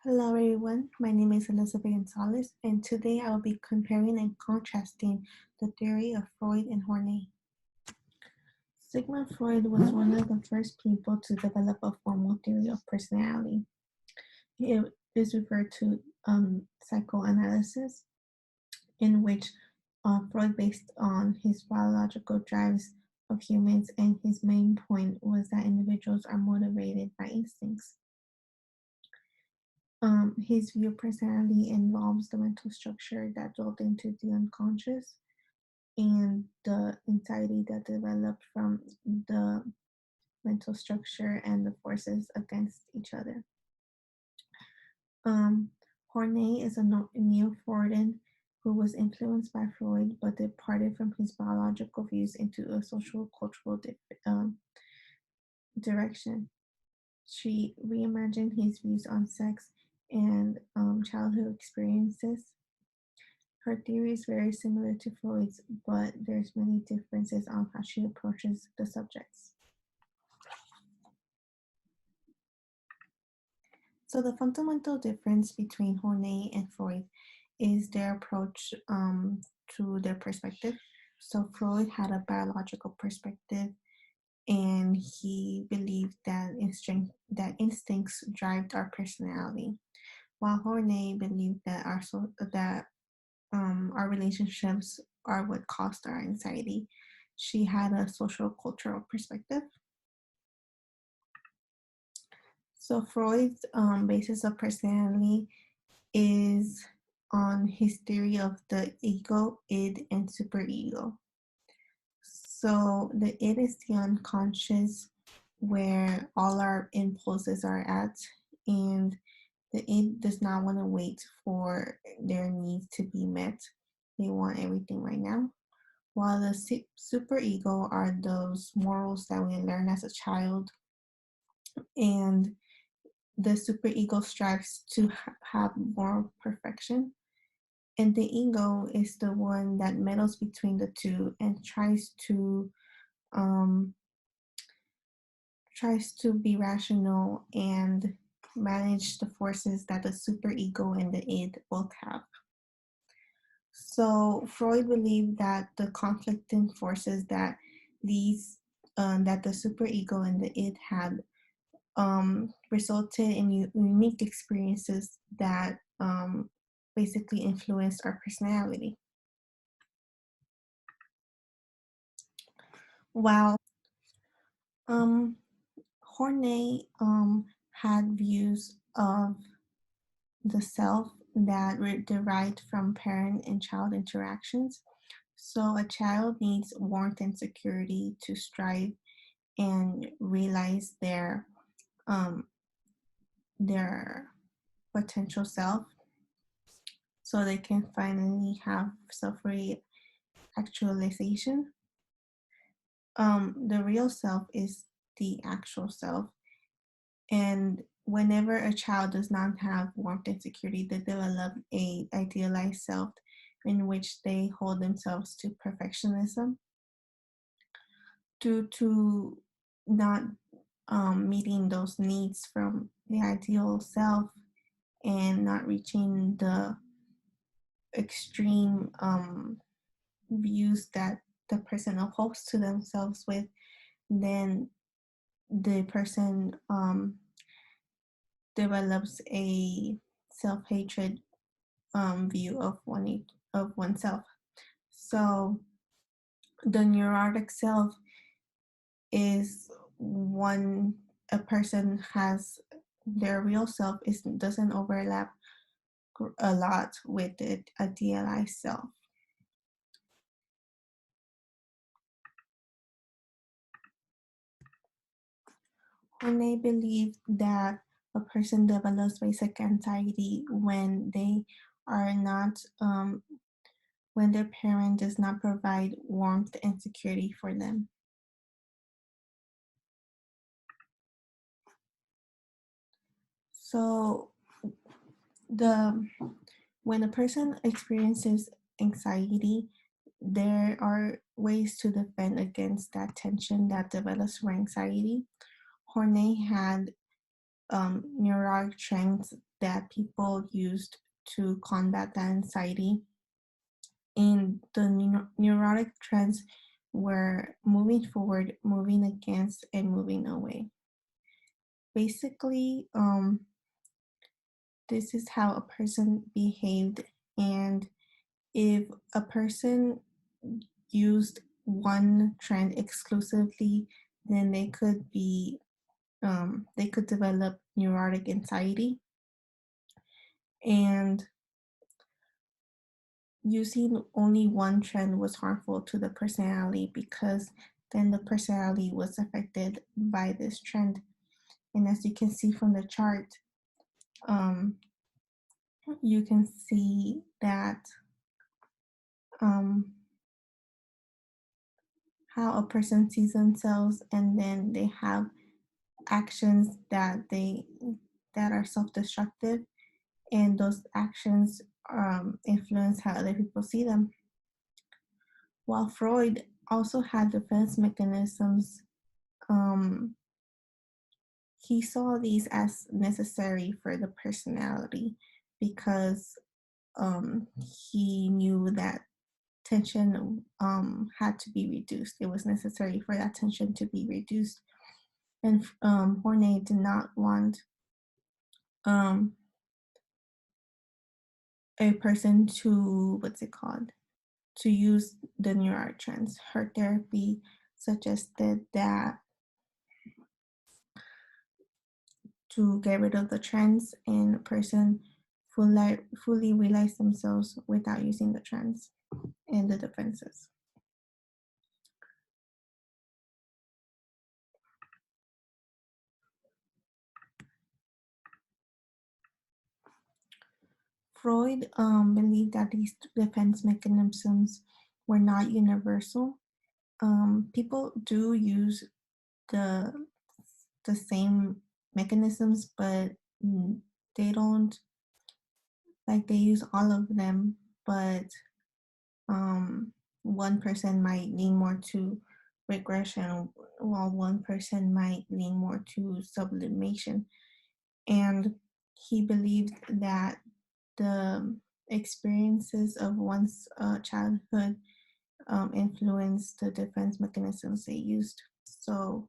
Hello everyone, my name is Elizabeth Gonzalez, and today I will be comparing and contrasting the theory of Freud and Horney. Sigmund Freud was one of the first people to develop a formal theory of personality. It is referred to psychoanalysis, in which Freud based on his biological drives of humans, and his main point was that individuals are motivated by instincts. His view of personality involves the mental structure that dwelt into the unconscious and the anxiety that developed from the mental structure and the forces against each other. Um, Horney is a neo-Freudian who was influenced by Freud but departed from his biological views into a social cultural direction. She reimagined his views on sex and childhood experiences. Her theory is very similar to Freud's, but there's many differences on how she approaches the subjects. So the fundamental difference between Horney and Freud is their approach to their perspective. So Freud had a biological perspective, and he believed that instincts drive our personality, while Horney believed that our relationships are what caused our anxiety. She had a social cultural perspective. So Freud's basis of personality is on his theory of the ego, id, and superego. So the id is the unconscious where all our impulses are at, and the id does not want to wait for their needs to be met. They want everything right now. While the superego are those morals that we learn as a child, and the superego strives to have moral perfection, and the ego is the one that meddles between the two and um, tries to be rational and manage the forces that the superego and the id both have. So Freud believed that the conflicting forces that the superego and the id had resulted in unique experiences that basically influenced our personality. While um, Horney had views of the self that were derived from parent and child interactions. So a child needs warmth and security to strive and realize um, their potential self, so they can finally have self actualization. The real self is the actual self, and whenever a child does not have warmth and security, they develop a idealized self in which they hold themselves to perfectionism due to not meeting those needs from the ideal self and not reaching the extreme views that the person upholds to themselves with. Then the person develops a self-hatred view of oneself. So the neurotic self is one a person has their real self is doesn't overlap a lot with the idealized self. When they believe that a person develops basic anxiety when they are not when their parent does not provide warmth and security for them. So the when a person experiences anxiety, there are ways to defend against that tension that develops from anxiety. Horney had neurotic trends that people used to combat that anxiety. And the neurotic trends were moving forward, moving against, and moving away. Basically, this is how a person behaved, and if a person used one trend exclusively, then they could develop neurotic anxiety. And using only one trend was harmful to the personality because then the personality was affected by this trend. And as you can see from the chart, um, you can see that um, how a person sees themselves, and then they have actions that are self-destructive, and those actions influence how other people see them. While Freud also had defense mechanisms, um, he saw these as necessary for the personality because he knew that tension had to be reduced. It was necessary for that tension to be reduced. And Horney did not want um, a person to, what's it called, to use the neural trends. Her therapy suggested that to get rid of the trends and a person fully realize themselves without using the trends and the defenses. Freud believed that these defense mechanisms were not universal. People do use the the same mechanisms, but they don't, like, they use all of them, but one person might lean more to regression while one person might lean more to sublimation. And he believed that the experiences of one's childhood influenced the defense mechanisms they used. So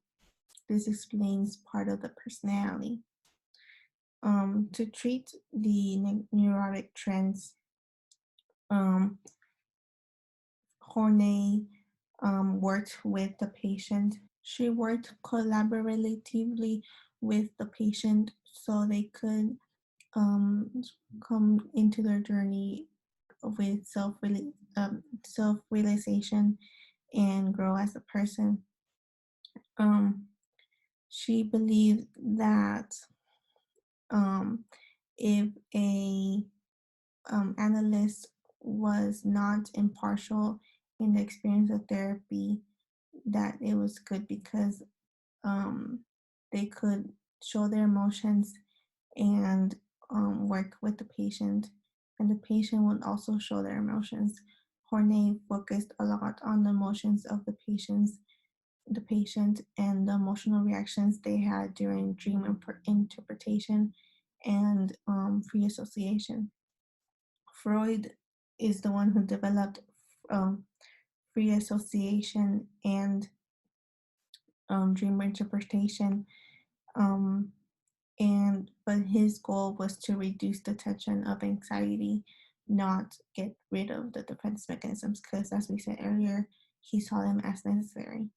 this explains part of the personality. To treat the neurotic trends, um, Horney worked with the patient. She worked collaboratively with the patient so they could um, come into their journey with self realization and grow as a person. Um, she believed that um, if a analyst was not impartial in the experience of therapy, that it was good because um, they could show their emotions and work with the patient, and the patient would also show their emotions. Horney focused a lot on the emotions of the patient and the emotional reactions they had during dream interpretation and free association. Freud is the one who developed um, free association and dream interpretation. Um, and but his goal was to reduce the tension of anxiety, not get rid of the defense mechanisms, because as we said earlier, he saw them as necessary.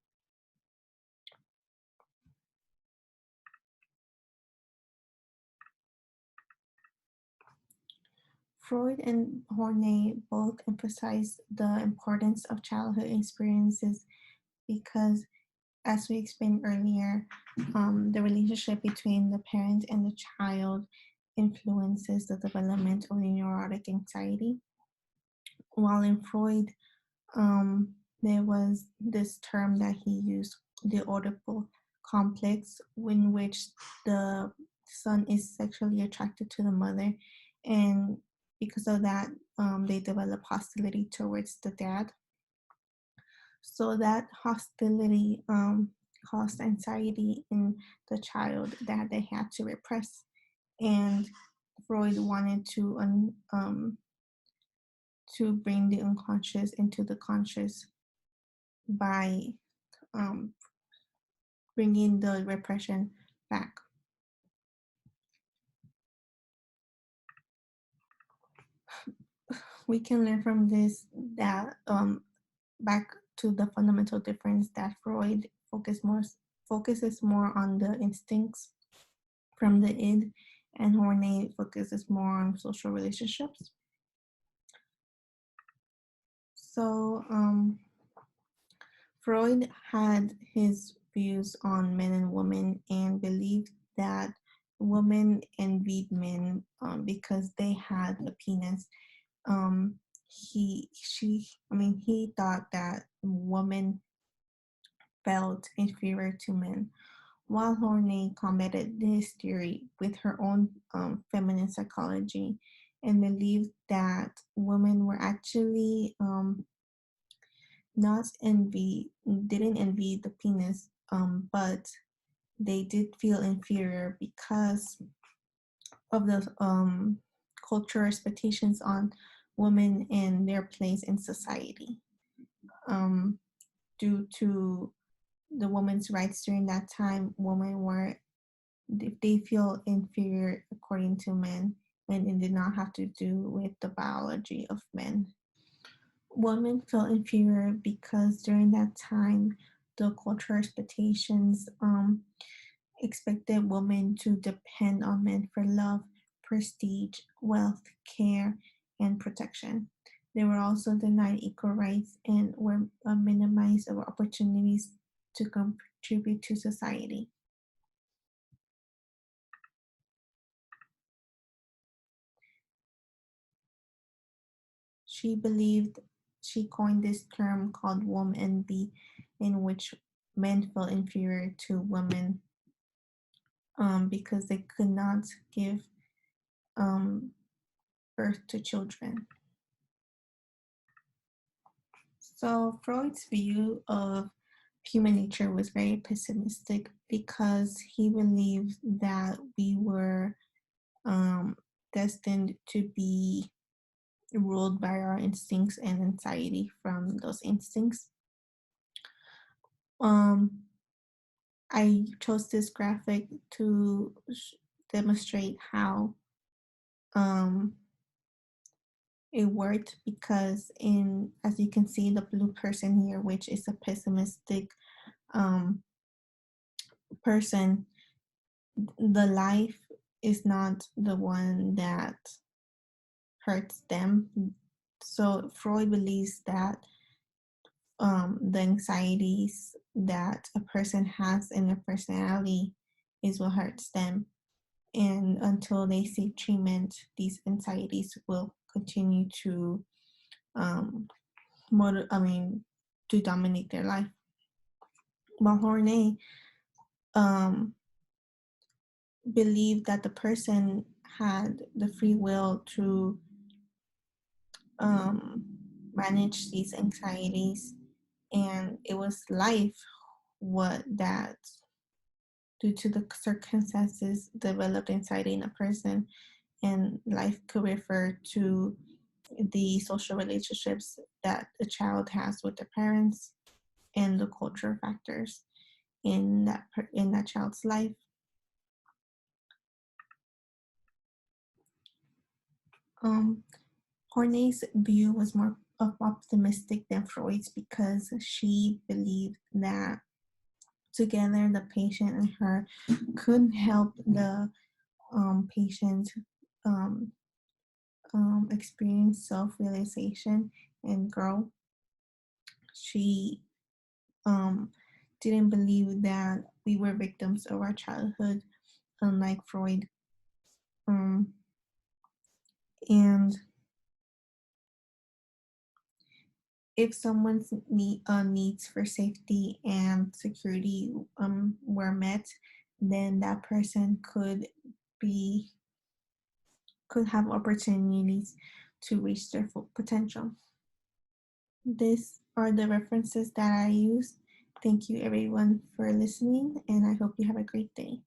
Freud and Horney both emphasized the importance of childhood experiences because, as we explained earlier, the relationship between the parent and the child influences the development of the neurotic anxiety. While in Freud, there was this term that he used, the Oedipal complex, in which the son is sexually attracted to the mother, and because of that, they develop hostility towards the dad. So that hostility caused anxiety in the child that they had to repress. And Freud wanted to bring the unconscious into the conscious by um, bringing the repression back. We can learn from this that back to the fundamental difference that Freud focuses more on the instincts from the id, and Horney focuses more on social relationships. So Freud had his views on men and women and believed that women envied men because they had a penis. He thought that women felt inferior to men, while Horney combated this theory with her own feminine psychology and believed that women were actually not didn't envy the penis, but they did feel inferior because of the cultural expectations on women and their place in society. Um, Due to the women's rights during that time, women were they feel inferior according to men, and it did not have to do with the biology of men. Women feel inferior because during that time, the cultural expectations expected women to depend on men for love, prestige, wealth, care, and protection. They were also denied equal rights and were minimized of opportunities to contribute to society. She believed she coined this term called womb envy, in which men felt inferior to women because they could not give um, birth to children. So Freud's view of human nature was very pessimistic because he believed that we were um, destined to be ruled by our instincts and anxiety from those instincts. Um, I chose this graphic to demonstrate how um, it worked because in as you can see the blue person here, which is a pessimistic um, person, the life is not the one that hurts them. So Freud believes that the anxieties that a person has in their personality is what hurts them. And until they seek treatment, these anxieties will continue to um, to dominate their life. While Horney um, believed that the person had the free will to um, manage these anxieties, and it was life what that due to the circumstances developed anxiety in a person, and life could refer to the social relationships that a child has with their parents and the cultural factors in that child's life. Um, Horney's view was more optimistic than Freud's because she believed that together the patient and her could help the patient um, experience self-realization and grow. She um, didn't believe that we were victims of our childhood, unlike Freud. Um, and if someone's needs for safety and security were met, then that person be could have opportunities to reach their full potential. These are the references that I use, Thank you everyone for listening, and I hope you have a great day.